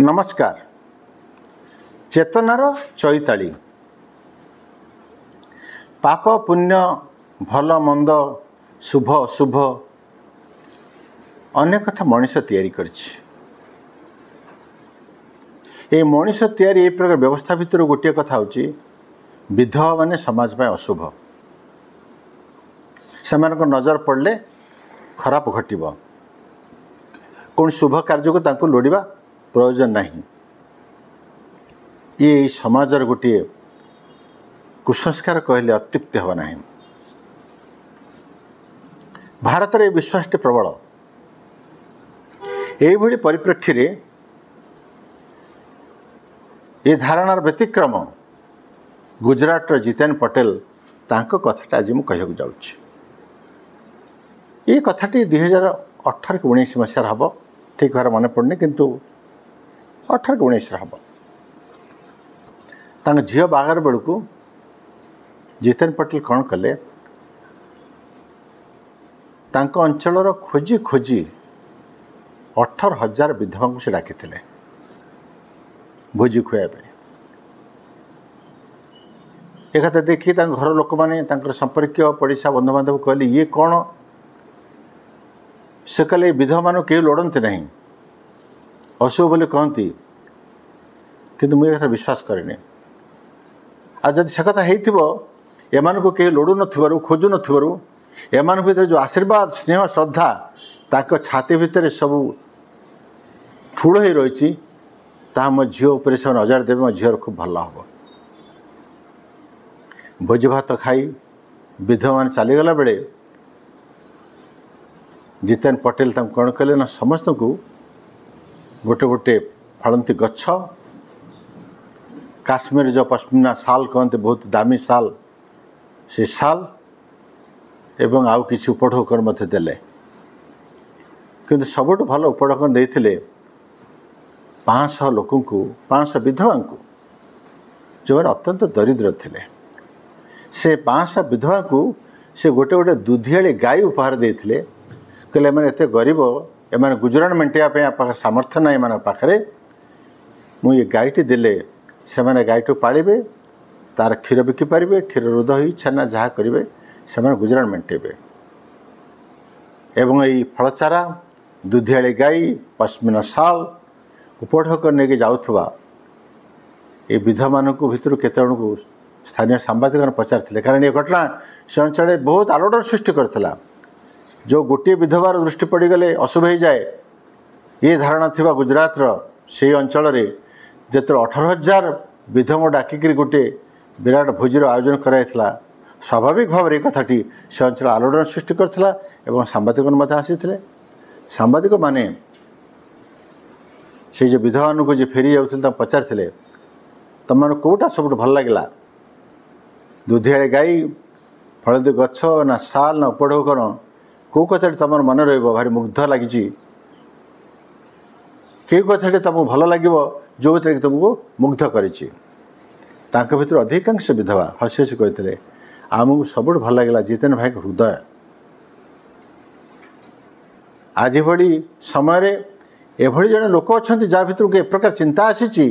नमस्कार। चेतनार चैताली पाप पुण्य भल मंद शुभ अशुभ अनेक कथा मनीष तैयारी करछि। ए मनीष तैयारी ए प्रकार व्यवस्था भितर गोटे कथा होछि विधवा माने समाज में अशुभ सेमानक नजर पड़ले खराब घटिब कौन शुभ कार्य को तांको लोड़िबा प्रयोजन नहीं। ये समाजर गोटे कुसंस्कार कहले अत्युक्ति हेबा नहीं। भारत रे विश्वास प्रबल एभली परिप्रेक्षी रे ये धारणार व्यतिक्रम गुजरात जितेन पटेल तांको कथाटा आज मु कहବାକୁ जाउछि। ये कथाटी 2018 कि 19 मसीहार हम ठीक भाव मन पड़नी किंतु 18 कि 19 हम तांग झील बागर बेलू जितेन पटेल कौन कले तांको अंचल खोजी खोजी 18,000 विधवा को से डाकी भोजी खुआबे। एक देखी घर लोक मैंने संपर्क पड़ोसा बंधुबांधव कहले ये कौन से कहले विधवा मान कहीं लोड़ते नहीं अशुभ बोले कहती किंतु मुझे कथा विश्वास करेनि। आ जदि से कथा एमान को कहीं लोड़ू न खोजु न एमान भीतर जो आशीर्वाद स्नेह श्रद्धा ताक छाती भितर सब ठूल हो रही मो झील उपर से नजर देवे मो झील खूब भल हम। भोज भात खाई विधवा मान चलीगला बेले जितेन पटेल कौन कले ना समस्त को गोटे गोटे फलंती गछ काश्मीर जो पश्मीना साल कहते बहुत दामी साल से साल एवं आउ किसी उपढौकन मध्य देले किंतु सबुठ भल उपढौकन देते 500 लोक 500 विधवा को जो अत्यंत दरिद्र थे से 500 विधवा को से गोटे गोटे दुधियाली गाई उपहार देते कहले मैंने एत गरीब एम गुजराण मेटाइवाई सामर्थ्य ना एम पाखे मुझे गाईटी देले से मैंने गाईटी पालिबे तार क्षीर बिकिपारे क्षीर रुध हो छेना जहाँ करेंगे से गुजराण मेटेबे एवं यही फलचारा दुधियाली गाई पश्मीना साल उपढौक नहीं जाऊथुवा ये विधवा मान भितर केते जन को स्थानीय सांबादिक पचार कारण ये घटना से अंचल बहुत आलोड़न सृष्टि करता। जो गोटे विधवार दृष्टि पड़गले अशुभ हो जाए ये धारणा थिबा गुजरात से अंचल जो 18,000 विधवा डाकिक गोटे विराट भोजीर आयोजन कराइला स्वाभाविक भाव में कथाटी से अंचल आलोड़न सृष्टि करथिला एवं सांबादिक आसी सांबादिक माने से जो विधवा को जो फेरी जाऊँ पचार तुम कौटा सब भल लगे दुधियाड़ी गाई फलदी गछ ना साल ना उपढौकन कौ कथा तुम मन भारी मुग्ध लगी कई कथा तुमको भल लगे जो कथा तुमको मुग्ध कर भीतर अधिकांश विधवा हसी हसी कहते आमको सब भल लगे जितेन भाई हृदय आज भली समय एभली जड़े लोक अच्छा जहाँ भर को एक प्रकार चिंता आसी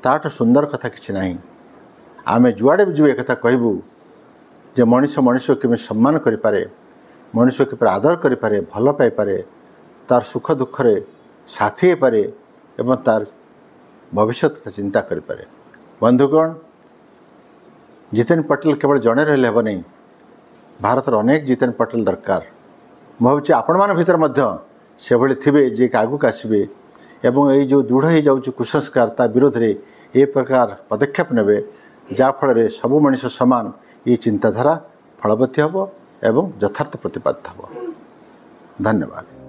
ताठ सुंदर कथा कि ना आम जुआड़े भी जो एक कहबू जे मनीष मनीष केमी सम्मान करें मनीष किपर आदर करें भल पाइपे तार सुख दुखरे साथी हो पारे एवं तार भविष्य चिंता करें। बंधुगण जितेन पटेल केवल जड़े रही हे नहीं भारत अनेक जितेन पटेल दरकार भावी आपण मान भीतर से भली थे जे आगक आसबे एवं ये जो दृढ़ हो जाऊँ कुसंस्कार ता विरोध में ये प्रकार पदक्षेप नेबे जाफल सबू मनीष समान ये चिंताधारा फलवती हम एवं यथार्थ प्रतिपादित हम। धन्यवाद।